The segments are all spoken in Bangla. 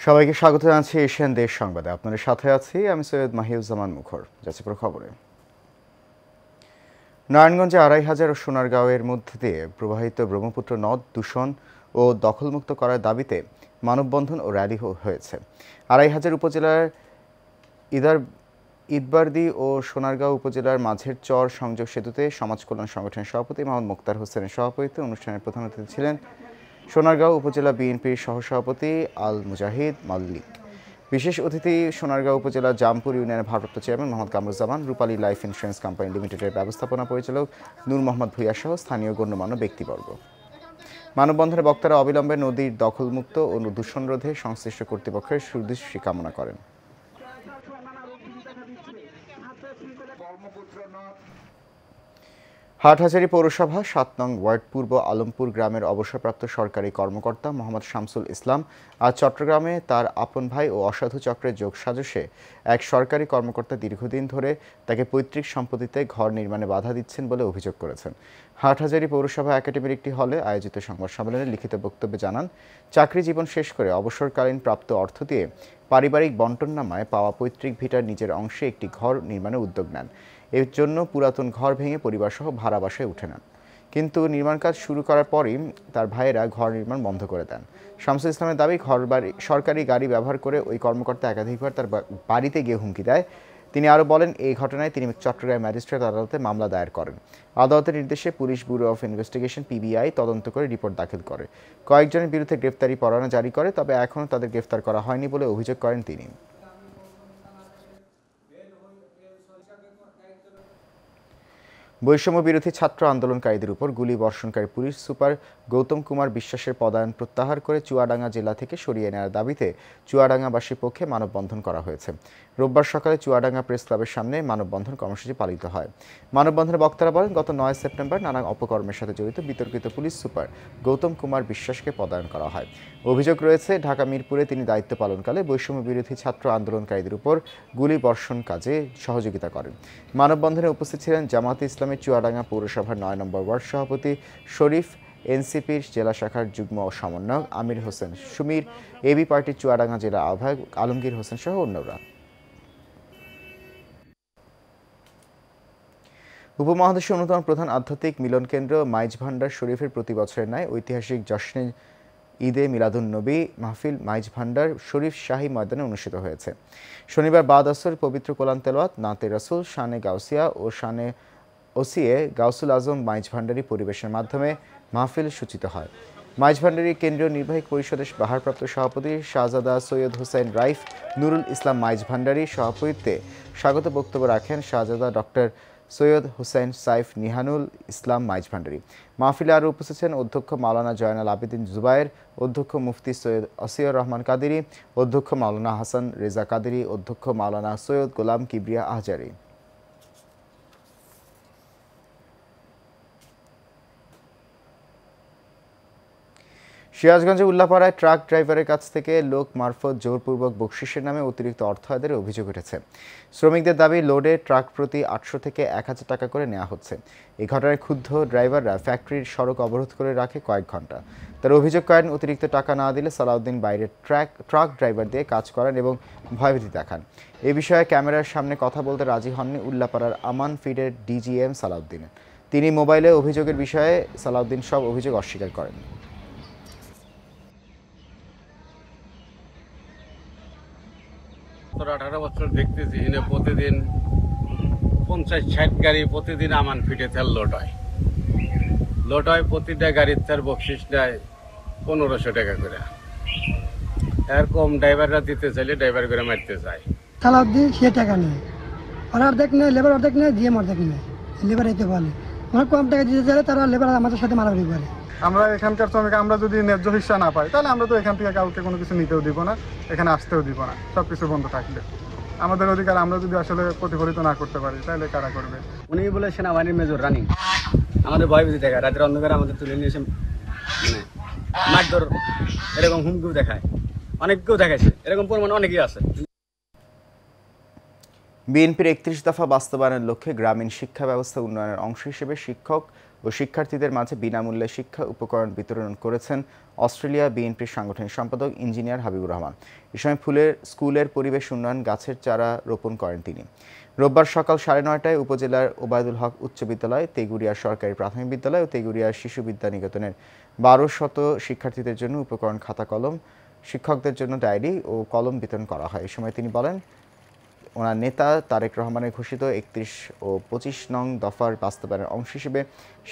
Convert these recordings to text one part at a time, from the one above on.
সবাইকে স্বাগত জানাচ্ছি এশিয়ান দেশ সংবাদে। আপনাদের সাথে আছি আমি সৈয়দ মাহিউজ্জামান মুখর। যাচ্ছি পুরো খবরে। নারায়ণগঞ্জে ২৫০০ ও সোনারগাঁওয়ের মধ্যে দিয়ে প্রবাহিত ব্রহ্মপুত্র নদ দূষণ ও দখলমুক্ত করার দাবিতে মানববন্ধন ও র্যালি হয়েছে। ২৫০০ উপজেলার ঈদবারদী ও সোনারগাঁও উপজেলার মাঝের চর সংযোগ সেতুতে সমাজ কল্যাণ সংগঠনের সভাপতি মোহাম্মদ মোক্তার হোসেনের সভাপতিত্বে অনুষ্ঠানের প্রধান অতিথি ছিলেন সোনারগাঁও উপজেলা বিএনপির সহসভাপতি আল মুজাহিদ মাল্লিক। বিশেষ অতিথি সোনারগাঁও উপজেলা জামপুর ইউনিয়নের ভারপ্রাপ্ত চেয়ারম্যান মোহাম্মদ কামরুজ্জামান, রূপালী লাইফ ইন্স্যুরেন্স কোম্পানি লিমিটেডের ব্যবস্থাপনা পরিচালক নূর মোহাম্মদ ভূঁইয়া সহ স্থানীয় গণ্যমান্য ব্যক্তিবর্গ। মানববন্ধনে বক্তারা অবিলম্বে নদীর দখলমুক্ত ও দূষণ রোধে সংশ্লিষ্ট কর্তৃপক্ষের সুদৃষ্টি কামনা করেন। হাটহাজারী পৌরসভা ৭ নং ওয়ার্ড পূর্ব আলমপুর গ্রামের অবসরপ্রাপ্ত সরকারি কর্মকর্তা মোহাম্মদ শামসুল ইসলাম আজ চট্টগ্রামে তার আপন ভাই ও অসাধু চক্রের যোগসাজশে এক সরকারি কর্মকর্তা দীর্ঘদিন ধরে তাকে পৈতৃক সম্পত্তিতে ঘর নির্মাণে বাধা দিচ্ছেন বলে অভিযোগ করেছেন। হাটহাজারী পৌরসভা একাডেমির একটি হলে আয়োজিত সংবাদ সম্মেলনে লিখিত বক্তব্যে জানান, চাকরি জীবন শেষ করে অবসরকালীন প্রাপ্ত অর্থ দিয়ে পারিবারিক বন্টননামায় পাওয়া পৈতৃক ভিটার নিজের অংশে একটি ঘর নির্মাণের উদ্যোগ নেন। এর জন্য পুরাতন ঘর ভেঙে পরিবারসহ ভাড়া বাসায় উঠে নেন, কিন্তু নির্মাণ কাজ শুরু করার পরই তার ভাইয়েরা ঘর নির্মাণ বন্ধ করে দেন। শামসুল ইসলামের দাবি, সরকারি গাড়ি ব্যবহার করে ওই কর্মকর্তা একাধিকবার তার বাড়িতে গিয়ে হুমকি দেয়। তিনি আরও বলেন, এই ঘটনায় তিনি চট্টগ্রাম ম্যাজিস্ট্রেট আদালতে মামলা দায়ের করেন। আদালতের নির্দেশে police bureau of investigation PBI তদন্ত করে রিপোর্ট দাখিল করে কয়েকজনের বিরুদ্ধে গ্রেফতারি পরোয়ানা জারি করে, তবে এখনও তাদের গ্রেফতার করা হয়নি বলে অভিযোগ করেন তিনি। বৈষম্য বিরোধী ছাত্র আন্দোলনকারীদের উপর গুলি বর্ষণকারী পুলিশ সুপার গৌতম কুমার বিশ্বাসের পদায়ন প্রত্যাহার করে চুয়াডাঙ্গা জেলা থেকে সরিয়ে নেওয়ার দাবিতে চুয়াডাঙ্গাবাসীর পক্ষে মানববন্ধন করা হয়েছে। রোববার সকালে চুয়াডাঙ্গা প্রেস ক্লাবের সামনে মানববন্ধন কর্মসূচি পালিত হয়। মানববন্ধনে বক্তারা বলেন, গত ৯ সেপ্টেম্বর নানা অপকর্মের সাথে জড়িত বিতর্কিত পুলিশ সুপার গৌতম কুমার বিশ্বাসকে পদায়ন করা হয়। অভিযোগ রয়েছে, ঢাকা মিরপুরে তিনি দায়িত্ব পালনকালে বৈষম্য বিরোধী ছাত্র আন্দোলনকারীদের উপর গুলি বর্ষণ কাজে সহযোগিতা করেন। মানববন্ধনে উপস্থিত ছিলেন জামায়াতে ইসলামী চুয়াডাঙ্গা পৌরসভার ৯ নম্বর ওয়ার্ড সভাপতি শরীফ, এনসিপির জেলা শাখার যুগ্ম সমন্বয়ক আমির হোসেন সুমির, এবি পার্টির চুয়াডাঙ্গা জেলা আহ্বায়ক আলমগীর হোসেন সহ অন্যরা। উপমহাদেশের অন্যতম প্রধান আধ্যাত্মিক মিলন কেন্দ্র মাইজ ভান্ডার শরীফের প্রতি বছরের ন্যায় ঐতিহাসিক জশ্নে ঈদে মিলাদুন নবী মাহফিল মাইজ ভান্ডার শরীফ শাহী ময়দানে অনুষ্ঠিত হয়েছে। শনিবার বাদ আসর পবিত্র কোরআন তেলাওয়াত, নাতে রাসূল, শানে গাউসিয়া ও শানে ওসিয়ে গাউসুল আজম মাইজ ভান্ডারি পরিবেশের মাধ্যমে মাহফিল সূচিত হয়। মাইজ ভান্ডারি কেন্দ্রীয় নির্বাহী পরিষদের বাহারপ্রাপ্ত সভাপতি শাহজাদা সৈয়দ হোসেন রাইফ নুরুল ইসলাম মাইজ ভান্ডারি সভাপতিত্বে স্বাগত বক্তব্য রাখেন শাহজাদা ডক্টর সৈয়দ হোসেন সাইফ নিহানুল ইসলাম মাইজ ভান্ডারি। মাহফিলে আরও উপস্থিত ছিলেন অধ্যক্ষ মাওলানা জয়নাল আবেদিন জুবায়ের, অধ্যক্ষ মুফতি সৈয়দ আসিয়র রহমান কাদেরী, অধ্যক্ষ মাওলানা হাসান রেজা কাদেরী, অধ্যক্ষ মাওলানা সৈয়দ গোলাম কিবরিয়া আহজারি। সিরাজগঞ্জে উল্লাপাড়ায় ট্রাক ড্রাইভারের কাছ থেকে লোক মারফত জোরপূর্বক বকশিসের নামে অতিরিক্ত অর্থ আদায়ের অভিযোগ উঠেছে। শ্রমিকদের দাবি, লোডে ট্রাক প্রতি ৮০০ থেকে ১০০০ টাকা করে নেওয়া হচ্ছে। এই ঘটনায় ক্ষুব্ধ ড্রাইভাররা ফ্যাক্টরির সড়ক অবরোধ করে রাখে কয়েক ঘন্টা। তারা অভিযোগ করেন, অতিরিক্ত টাকা না দিলে সালাউদ্দিন বাইরে ট্রাক ড্রাইভার দিয়ে কাজ করেন এবং ভয়ভীতি দেখান। এ বিষয়ে ক্যামেরার সামনে কথা বলতে রাজি হননি উল্লাপাড়ার আমান ফিডের ডিজিএম সালাউদ্দিন। তিনি মোবাইলে অভিযোগের বিষয়ে সালাউদ্দিন সব অভিযোগ অস্বীকার করেন। ১৭-১৮ বছর দেখতেছি এনে প্রতিদিন ৫০-৬০ গাড়ি প্রতিদিন আমান ফিটে তেল লোড হয় প্রতিটা গাড়ির তার বকশিস নেয় ১৫০০ টাকা করে। এরকম ড্রাইভাররা দিতে চাইলে ড্রাইভার করে মারতে চায়। সালাউদ্দিন সে টাকা নেয়, আর অর্ধেক নেয়, লেবার অর্ধেক নেয়, জিএম অর্ধেক নেয়। লেবার দিতে পারে, মানে কম টাকা দিতে চাইলে তারা লেবার আমাদের সাথে মারামারি করে। আমরা এখানকার শ্রমিক, আমরা যদি ন্যায্য হিস্সা না পাই তাহলে আমরা তো এখান থেকে কাউকে কোনো কিছু নিতেও দিব না, এখানে আসতেও দিব না। সব কিছু বন্ধ থাকলে আমাদের অধিকার আমরা যদি আসলে প্রতিফলিত না করতে পারি তাহলে কারা করবে? উনি বলে সেনাবাহিনীর মেজর রানিং আমাদের ভয়ভীতি দেখায়, রাতের অন্ধকারে আমাদের তুলে নিয়ে এসে মানে মারধর এরকম হুমকিও দেখায়, অনেককেও দেখাইছে, এরকম পরিমাণ অনেকেই আছে। বিএনপির ৩১ দফা বাস্তবায়নের লক্ষ্যে গ্রামীণ শিক্ষা ব্যবস্থা উন্নয়নের অংশ হিসেবে শিক্ষক ও শিক্ষার্থীদের মাঝে বিনামূল্যে শিক্ষা উপকরণ বিতরণ করেছেন অস্ট্রেলিয়া বিএনপির সাংগঠনিক সম্পাদক ইঞ্জিনিয়ার হাবিবুর রহমান। এ সময় স্কুলের পরিবেশ উন্নয়ন গাছের চারা রোপণ করেন তিনি। রোববার সকাল 9:30টায় উপজেলার ওবায়দুল হক উচ্চ বিদ্যালয়, তেগুড়িয়া সরকারি প্রাথমিক বিদ্যালয় ও তেগুড়িয়া শিশু বিদ্যা নিকেতনের 1200 শিক্ষার্থীদের জন্য উপকরণ, খাতা কলম, শিক্ষকদের জন্য ডায়েরি ও কলম বিতরণ করা হয়। এ সময় তিনি বলেন, ওনার নেতা তারেক রহমানের ঘোষিত 31 ও 25 নং দফার বাস্তবায়নের অংশ হিসেবে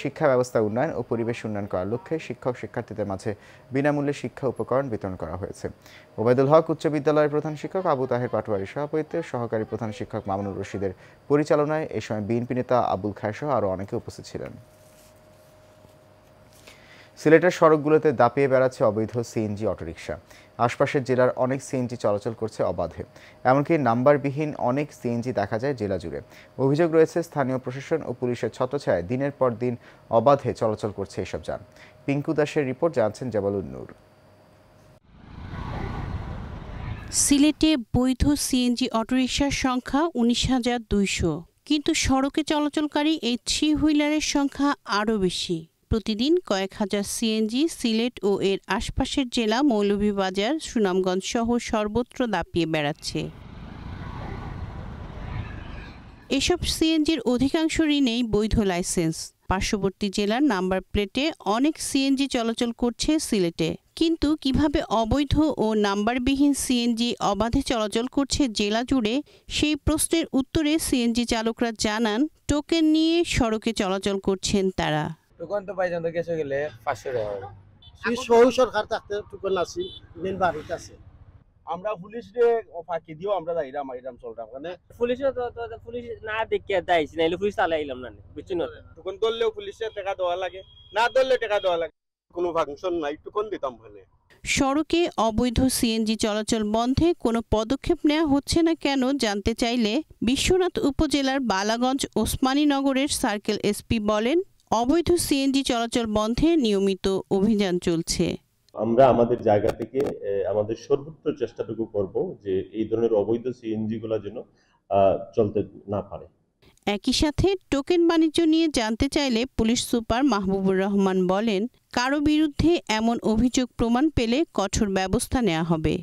শিক্ষা ব্যবস্থা উন্নয়ন ও পরিবেশ উন্নয়ন করার লক্ষ্যে শিক্ষক শিক্ষার্থীদের মাঝে বিনামূল্যে শিক্ষা উপকরণ বিতরণ করা হয়েছে। ওবায়দুল হক উচ্চ বিদ্যালয়ের প্রধান শিক্ষক আবু তাহের পাটোয়ারির সভাপতিত্বে, সহকারী প্রধান শিক্ষক মামুনুর রশিদের পরিচালনায় এ সময় বিএনপি নেতা আবুল খায়ের সহ আরও অনেকে উপস্থিত ছিলেন। সিলেটের সড়কগুলোতে দাপিয়ে বেড়াচ্ছে অবৈধ সিএনজি অটোরিকশা। আশপাশের জেলার অনেক সিএনজি চলাচল করছে অবাধে, এমনকি নাম্বারবিহীন অনেক সিএনজি দেখা যায় জেলা জুড়ে। অভিযোগ রয়েছে, স্থানীয় প্রশাসন ও পুলিশের ছত্রছায়ায় দিনের পর দিন অবাধে চলাচল করছে এসব যান। পিঙ্কু দাসের রিপোর্ট, জানছেন জাবালুন নূর। সিলেটে বৈধ সিএনজি অটোরিকশার সংখ্যা 19,200, কিন্তু সড়কে চলাচলকারী এই 3 হুইলারের সংখ্যা আরও বেশি। প্রতিদিন কয়েক হাজার সিএনজি সিলেট ও এর আশপাশের জেলা মৌলভীবাজার, সুনামগঞ্জ সহ সর্বত্র দাপিয়ে বেড়াচ্ছে। এসব সিএনজির অধিকাংশরই নেই বৈধ লাইসেন্স। পার্শ্ববর্তী জেলার নাম্বার প্লেটে অনেক সিএনজি চলাচল করছে সিলেটে, কিন্তু কিভাবে অবৈধ ও নাম্বারবিহীন সিএনজি অবাধে চলাচল করছে জেলা জুড়ে, সেই প্রশ্নের উত্তরে সিএনজি চালকরা জানান, টোকেন নিয়ে সড়কে চলাচল করছেন তারা। টোকন তো পাইছেন, তো গেছে গেলে 500 টাকা হবে। সরকার থাকতে টোকন আছে, মেন বাড়িতে আছে। আমরা পুলিশে ফাঁকি দিও, আমরা যাই এরাম চলতাম, মানে পুলিশে তো পুলিশ না দেখে দাইছি, নাইলে পুলিশ চালাইলাম না, বুঝছি না। টোকন ধরলেও পুলিশে টাকা দেওয়া লাগে, না ধরলে টাকা দেওয়া লাগে। কোনো ফাংশন নাই, টোকন দিতাম বলে। সড়কে অবৈধ সিএনজি চলাচল বন্ধে কোনো পদক্ষেপ নেওয়া হচ্ছে না কেন জানতে চাইলে বিশ্বনাথ উপজেলার বালাগঞ্জ ওসমানীনগরের সার্কেল এসপি বলেন, অবৈধ সিএনজি চলাচল বন্ধে নিয়মিত অভিযান চলছে। আমরা আমাদের জায়গা থেকে আমাদের সর্বোচ্চ চেষ্টাটুকু করব যে এই ধরনের অবৈধ সিএনজি গুলো যেন চলতে না পারে। একই সাথে টোকেন বাণিজ্য নিয়ে জানতে চাইলে পুলিশ সুপার মাহবুবুর রহমান বলেন, কারো বিরুদ্ধে এমন অভিযোগ প্রমাণ পেলে কঠোর ব্যবস্থা নেওয়া হবে।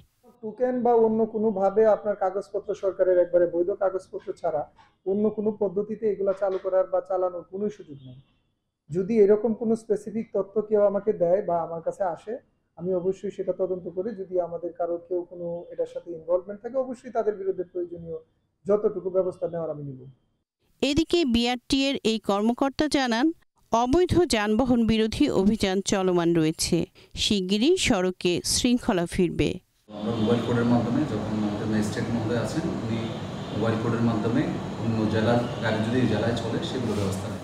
টোকেন বা অন্য কোনোভাবে আপনার কাগজপত্র, সরকারের একবারে বৈধ কাগজপত্র ছাড়া অন্য কোনো পদ্ধতিতে এগুলা চালু করার বা চালানোর কোনো সুযোগ নেই। যদি এরকম কোনো স্পেসিফিক তথ্য কেউ আমাকে দেয় বা আমার কাছে আসে, আমি অবশ্যই সেটা তদন্ত করে, যদি আমাদের কারো কেউ কোনো এটার সাথে ইনভলভমেন্ট থাকে, অবশ্যই তাদের বিরুদ্ধে প্রয়োজনীয় যতটুকু ব্যবস্থা নেওয়ার আমি নিব। এদিকে বিআরটি এর এই কর্মকর্তা জানান, অবৈধ যানবাহন বিরোধী অভিযান চলমান রয়েছে, শিগগিরই সড়কে শৃঙ্খলা ফিরবে। আমরা মোবাইল কোডের মাধ্যমে, যখন আমাদের ম্যাজিস্ট্রেট মহোদয় আছেন, উনি মোবাইল কোডের মাধ্যমে অন্য জেলার গাড়ি যদি জেলায় চলে সেগুলো ব্যবস্থা নেন।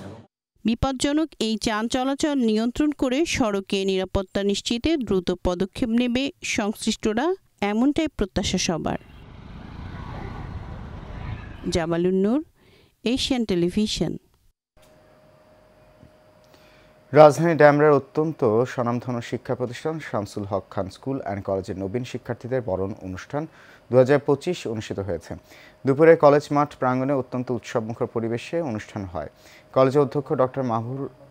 বিপজ্জনক এই যান চলাচল নিয়ন্ত্রণ করে সড়কে নিরাপত্তা নিশ্চিতে দ্রুত পদক্ষেপ নেবে সংশ্লিষ্টরা, এমনটাই প্রত্যাশা সবার। জামালুন নূর, এশিয়ান টেলিভিশন। রাজধানী ড্যামরার অত্যন্ত স্বনামধন্য শিক্ষা প্রতিষ্ঠান শামসুল হক খান স্কুল অ্যান্ড কলেজের নবীন শিক্ষার্থীদের বরণ অনুষ্ঠান 2025 অনুষ্ঠিত হয়েছে। দুপুরে কলেজ মাঠ প্রাঙ্গণে অত্যন্ত উৎসবমুখর পরিবেশে অনুষ্ঠান হয়। কলেজের অধ্যক্ষ ডক্টর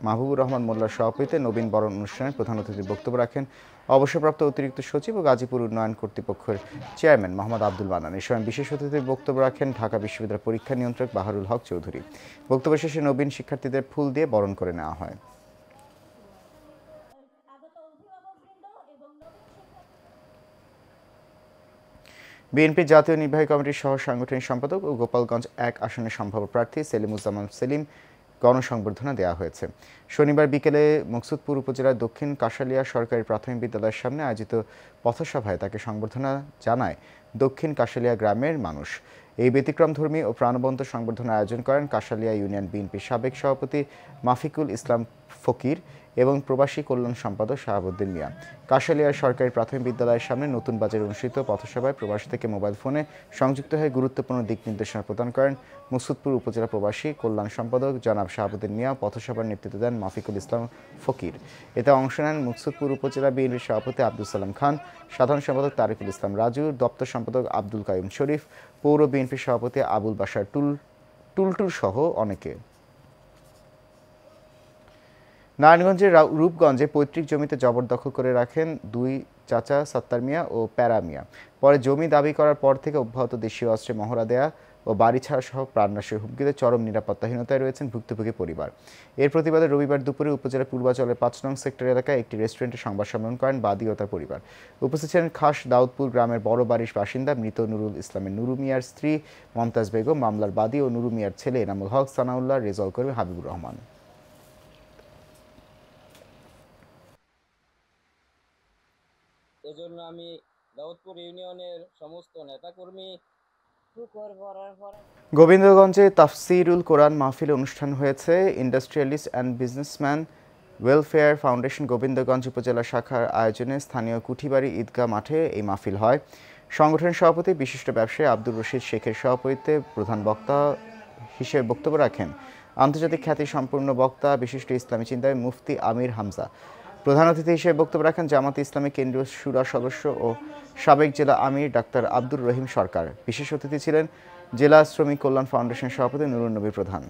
মাহবুবুর রহমান মোল্লার সভাপতিত্বে নবীন বরণ অনুষ্ঠানে প্রধান অতিথির বক্তব্য রাখেন অবসরপ্রাপ্ত অতিরিক্ত সচিব ও গাজীপুর উন্নয়ন কর্তৃপক্ষের চেয়ারম্যান মোহাম্মদ আব্দুল মান্নান। এই সময় বিশেষ অতিথির বক্তব্য রাখেন ঢাকা বিশ্ববিদ্যালয়ের পরীক্ষা নিয়ন্ত্রক বাহারুল হক চৌধুরী। বক্তব্য শেষে নবীন শিক্ষার্থীদের ফুল দিয়ে বরণ করে নেওয়া হয়। বিএনপি জাতীয় নির্বাহী কমিটির সহ সাংগঠনিক সম্পাদক ও গোপালগঞ্জ 1 আসনের সম্ভাব্য প্রার্থী সেলিমুজ্জামান সেলিম গণসংবর্ধনা দেওয়া হয়েছে। শনিবার বিকেলে মুকসুদপুর উপজেলার দক্ষিণ কাশালিয়া সরকারি প্রাথমিক বিদ্যালয়ের সামনে আয়োজিত পথসভায় তাকে সংবর্ধনা জানায় দক্ষিণ কাশালিয়া গ্রামের মানুষ। এই ব্যতিক্রমধর্মী ও প্রাণবন্ত সংবর্ধনার আয়োজন করেন কাশালিয়া ইউনিয়ন বিএনপির সাবেক সভাপতি মাফিকুল ইসলাম ফকির এবং প্রবাসী কল্যাণ সম্পাদক শাহাবুদ্দিন মিয়া। কাশালিয়ার সরকারি প্রাথমিক বিদ্যালয়ের সামনে নতুন বাজারে অনুষ্ঠিত পথসভায় প্রবাসী থেকে মোবাইল ফোনে সংযুক্ত হয়ে গুরুত্বপূর্ণ দিক নির্দেশনা প্রদান করেন মুকসুদপুর উপজেলা প্রবাসী কল্যাণ সম্পাদক জনাব শাহাবুদ্দিন মিয়া। পথসভার নেতৃত্ব দেন মাফিকুল ইসলাম ফকির। এতে অংশ নেন মুকসুদপুর উপজেলা বিএনপির সভাপতি আব্দুল সালাম খান, সাধারণ সম্পাদক তারিকুল ইসলাম রাজু, দপ্তর সম্পাদক আব্দুল কাইম শরীফ, পৌর বিএনপির সভাপতি আবুল বাশার টুলটুল সহ অনেকে। নারায়ণগঞ্জের রূপগঞ্জে পৈতৃক জমিতে জবরদখল করে রাখেন দুই চাচা সত্তার মিয়া ও প্যারা মিয়া। পরে জমি দাবি করার পর থেকে অব্যাহত দেশীয় অস্ত্রে মহড়া দেয়া ও বাড়ি ছাড়া সহ প্রাণনাশের হুমকিতে চরম নিরাপত্তাহীনতায় রয়েছেন ভুক্তভোগী পরিবার। এর প্রতিবাদে রবিবার দুপুরে উপজেলার পূর্বাচলের ৫ নং সেক্টর এলাকায় একটি রেস্টুরেন্টে সংবাদ সম্মেলন করেন বাদী ও তার পরিবার। উপস্থিত ছিলেন খাস দাউদপুর গ্রামের বড় বাড়ির বাসিন্দা মৃত নুরুল ইসলামের নুরু মিয়ার স্ত্রী মমতাজ বেগম, মামলার বাদী ও নুরু মিয়ার ছেলে এনামুল হক, সানাউল্লাহ, রেজাউল করিম, হাবিবুর রহমান। এজন্য আমি দাউদপুর ইউনিয়নের সমস্ত নেতাকর্মী গোবিন্দগঞ্জে তাফসিরুল কোরআন মাহফিল অনুষ্ঠান হয়েছে। Industrialist and businessman welfare foundation Gobindaganj উপজেলা শাখার আয়োজনে স্থানীয় কুঠিবাড়ি ঈদগাহ মাঠে এই মাহফিল হয়। সংগঠনের সভাপতি বিশিষ্ট ব্যবসায়ী আব্দুর রশিদ শেখের সভাপতিত্বে প্রধান বক্তা হিসেবে বক্তব্য রাখেন আন্তর্জাতিক খ্যাতিসম্পন্ন বক্তা বিশিষ্ট ইসলামী চিন্তাবিদ মুফতি আমির হামজা। প্রধান অতিথি হিসেবে বক্তব্য রাখেন জামাতে ইসলামী কেন্দ্রীয় শুরা সদস্য ও সাবেক জেলা আমির ডাক্তার আব্দুর রহিম সরকার। বিশেষ অতিথি ছিলেন জেলা শ্রমিক কল্যাণ ফাউন্ডেশনের সভাপতি নুরুন নবী প্রধান।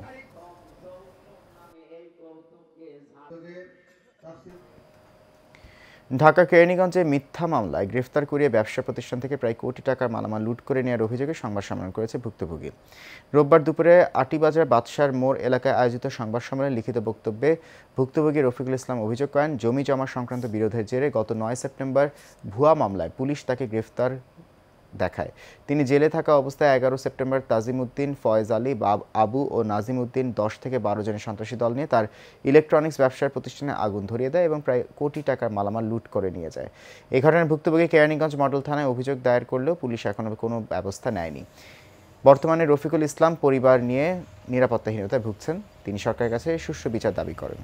ঢাকা কেরানীগঞ্জে মিথ্যা মামলায় গ্রেফতার করিয়ে ব্যবসা প্রতিষ্ঠান থেকে প্রায় কোটি টাকার মালামাল লুট করে নেওয়ার অভিযোগে সংবাদ সম্মেলন করেছে ভুক্তভোগী। রোববার দুপুরে আটিবাজার বাদশার মোড় এলাকায় আয়োজিত সংবাদ সম্মেলনে লিখিত বক্তব্যে ভুক্তভোগী রফিকুল ইসলাম অভিযোগ করেন, জমি জমা সংক্রান্ত বিরোধের জেরে গত ৯ সেপ্টেম্বর ভুয়া মামলায় পুলিশ তাকে গ্রেফতার দেখায়। তিনি জেলে থাকা অবস্থায় ১১ সেপ্টেম্বর তাজিমউদ্দিন, ফয়েজ আলী, আবু ও নাজিমউদ্দিন ১০ থেকে ১২ জনের সন্ত্রাসী দল নিয়ে তার ইলেকট্রনিক্স ব্যবসার প্রতিষ্ঠানে আগুন ধরিয়ে দেয় এবং প্রায় কোটি টাকার মালামাল লুট করে নিয়ে যায়। এই ঘটনায় ভুক্তভোগী কেরানীগঞ্জ মডেল থানায় অভিযোগ দায়ের করলেও পুলিশ এখনো কোনো ব্যবস্থা নেয়নি। বর্তমানে রফিকুল ইসলাম পরিবার নিয়ে নিরাপত্তাহীনতায় ভুগছেন। তিনি সরকারের কাছে সুষ্ঠু বিচার দাবি করেন।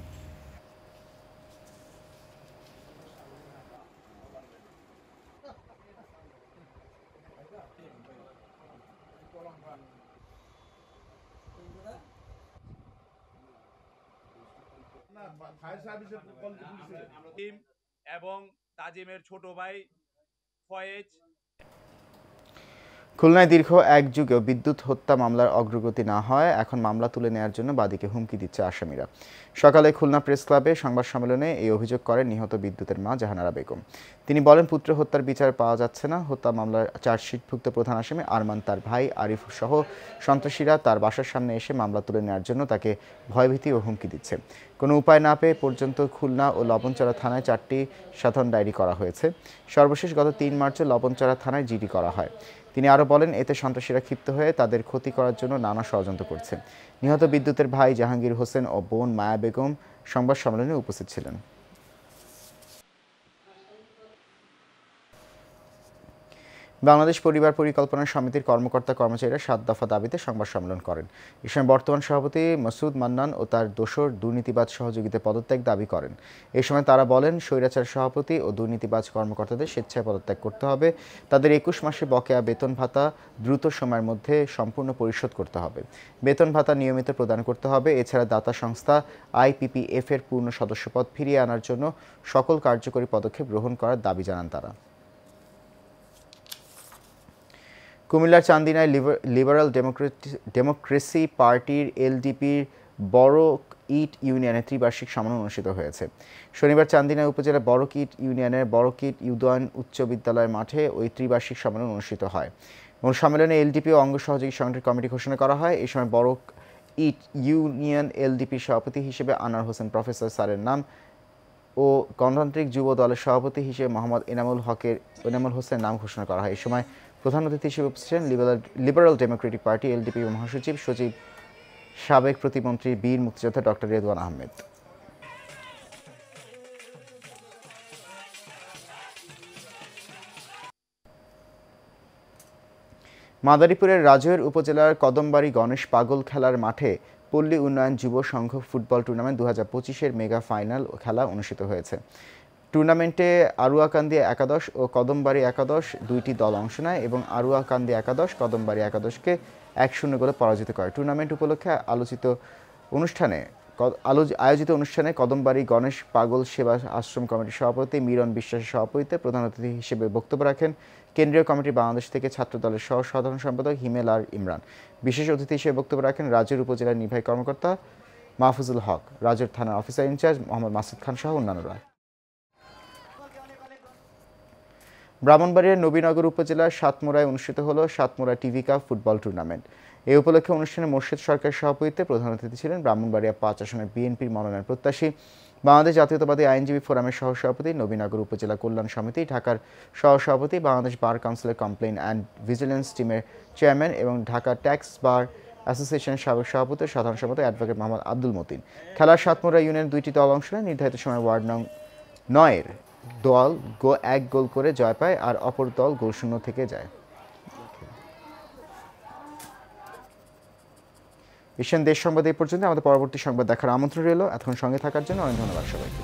এবং তাজিমের ছোট ভাই ফয়েজ। খুলনায় দীর্ঘ এক যুগেও বিদ্যুৎ হত্যা মামলার অগ্রগতি না হয় এখন মামলা তুলে নেওয়ার জন্য বাদীকে হুমকি দিচ্ছে আসামিরা। সকালে খুলনা প্রেস ক্লাবে সংবাদ সম্মেলনে এই অভিযোগ করেন নিহত বিদ্যুতের মা জাহানারা বেগম। তিনি বলেন, পুত্র হত্যার বিচার পাওয়া যাচ্ছে না। হত্যা মামলার চার্জশিটভুক্ত প্রধান আসামি আরমান, তার ভাই আরিফ সহ সন্ত্রাসীরা তার বাসার সামনে এসে মামলা তুলে নেওয়ার জন্য তাকে ভয়ভীতি ও হুমকি দিচ্ছে। কোনো উপায় না পেয়ে পর্যন্ত খুলনা ও লবণচড়া থানায় 4টি সাধারণ ডায়েরি করা হয়েছে। সর্বশেষ গত 3 মার্চে লবণচড়া থানায় জিডি করা হয়। তিনি আরও বলেন, এতে সন্ত্রাসীরা ক্ষিপ্ত হয়ে তাদের ক্ষতি করার জন্য নানা ষড়যন্ত্র করছে। নিহত বিদ্যুতের ভাই জাহাঙ্গীর হোসেন ও বোন মায়া বেগম সংবাদ সম্মেলনে উপস্থিত ছিলেন। বাংলাদেশ পরিবার পরিকল্পনা সমিতির কর্মকর্তা কর্মচারীরা 7 দফা দাবিতে সংবাদ সম্মেলন করেন। এ সময় বর্তমান সভাপতি মাসুদ মান্নান ও তার দোসর দুর্নীতিবাজ সহযোগীদের পদত্যাগ দাবি করেন। এই সময় তারা বলেন, স্বৈরাচার সভাপতি ও দুর্নীতিবাজ কর্মকর্তাদের স্বেচ্ছায় পদত্যাগ করতে হবে। তাদের 21 মাসে বকেয়া বেতন ভাতা দ্রুত সময়ের মধ্যে সম্পূর্ণ পরিশোধ করতে হবে। বেতন ভাতা নিয়মিত প্রদান করতে হবে। এছাড়া দাতা সংস্থা IPPF এর পূর্ণ সদস্যপদ ফিরিয়ে আনার জন্য সকল কার্যকরী পদক্ষেপ গ্রহণ করার দাবি জানান তারা। কুমিল্লার চান্দিনায় লিবারাল ডেমোক্রেসি পার্টির LDPর বড়ক ইট ইউনিয়নের ত্রিবার্ষিক সম্মেলন অনুষ্ঠিত হয়েছে। শনিবার চান্দিনা উপজেলার বড়ক ইট ইউনিয়নের বড়ক ইট উদয়ন উচ্চ বিদ্যালয়ের মাঠে ওই ত্রিবার্ষিক সম্মেলন অনুষ্ঠিত হয়। সম্মেলনে LDP ও অঙ্গ সহযোগী সংগঠনের কমিটি ঘোষণা করা হয়। এই সময় বড়ক ইট ইউনিয়ন LDPর সভাপতি হিসেবে আনোয়ার হোসেন প্রফেসর স্যারের নাম ও গণতান্ত্রিক যুব দলের সভাপতি হিসেবে মোহাম্মদ এনামুল হোসেনের নাম ঘোষণা করা হয়। এই সময় প্রধান অতিথি হিসেবে উপস্থিত ছিলেন লিবারাল ডেমোক্রেটিক পার্টি LDP মহাসচিব সচিব সাবেক প্রতিমন্ত্রী বীর মুক্তিযোদ্ধা ডক্টর রেদওয়ান আহমেদ। মাদারীপুরের রাজৈর উপজেলার কদমবাড়ি গণেশ পাগল খেলার মাঠে পল্লী উন্নয়ন যুব সংঘ ফুটবল টুর্নামেন্ট 2025-এর মেগা ফাইনাল খেলা অনুষ্ঠিত হয়েছে। টুর্নামেন্টে আরুয়াকান্দি একাদশ ও কদমবাড়ি একাদশ দুইটি দল অংশ নেয় এবং আরুয়াকান্দি একাদশ কদমবাড়ি একাদশকে 1-0 গোলে পরাজিত করে। টুর্নামেন্ট উপলক্ষে আয়োজিত অনুষ্ঠানে কদমবাড়ি গণেশ পাগল সেবা আশ্রম কমিটির সভাপতি মিরন বিশ্বাসের সভাপতিত্বে প্রধান অতিথি হিসেবে বক্তব্য রাখেন কেন্দ্রীয় কমিটি বাংলাদেশ থেকে ছাত্র দলের সহ সাধারণ সম্পাদক হিমেল আর ইমরান। বিশেষ অতিথি হিসেবে বক্তব্য রাখেন রাজৈর উপজেলার নির্বাহী কর্মকর্তা মাহফুজুল হক, রাজুর থানার অফিসার ইনচার্জ মোহাম্মদ মাসুদ খান সহ অন্যান্যরা। ব্রাহ্মণবাড়িয়ার নবীনগর উপজেলার সাতমুরায় অনুষ্ঠিত হলো সাতমুরা টিভি কাপ ফুটবল টুর্নামেন্ট। এই উপলক্ষে অনুষ্ঠানে মোর্শেদ সরকার সভাপতিত্বে প্রধান অতিথি ছিলেন ব্রাহ্মণবাড়িয়া 5 আসনের বিএনপির মনোনয়ন প্রত্যাশী বাংলাদেশ জাতীয়তাবাদী আইনজীবী ফোরামের সহসভাপতি, নবীনগর উপজেলা কল্যাণ সমিতি ঢাকার সহসভাপতি, বাংলাদেশ বার কাউন্সিলের কমপ্লেইন অ্যান্ড ভিজিলেন্স টিমের চেয়ারম্যান এবং ঢাকা ট্যাক্স বার অ্যাসোসিয়েশনের সাবেক সভাপতি ও সাধারণ সম্পাদক অ্যাডভোকেট মোহাম্মদ আব্দুল মতিন। খেলার সাতমুরা ইউনিয়নের 2টি দল অংশ নেয়। নির্ধারিত সময় ওয়ার্ড নং 9-এর দল 1 গোল করে জয় পায় আর অপর দল গোল শূন্য থেকে যায়। এশিয়ান দেশ সংবাদ এই পর্যন্ত। আমাদের পরবর্তী সংবাদ দেখার আমন্ত্রণ রইল। এতক্ষণ সঙ্গে থাকার জন্য অনেক ধন্যবাদ সবাইকে।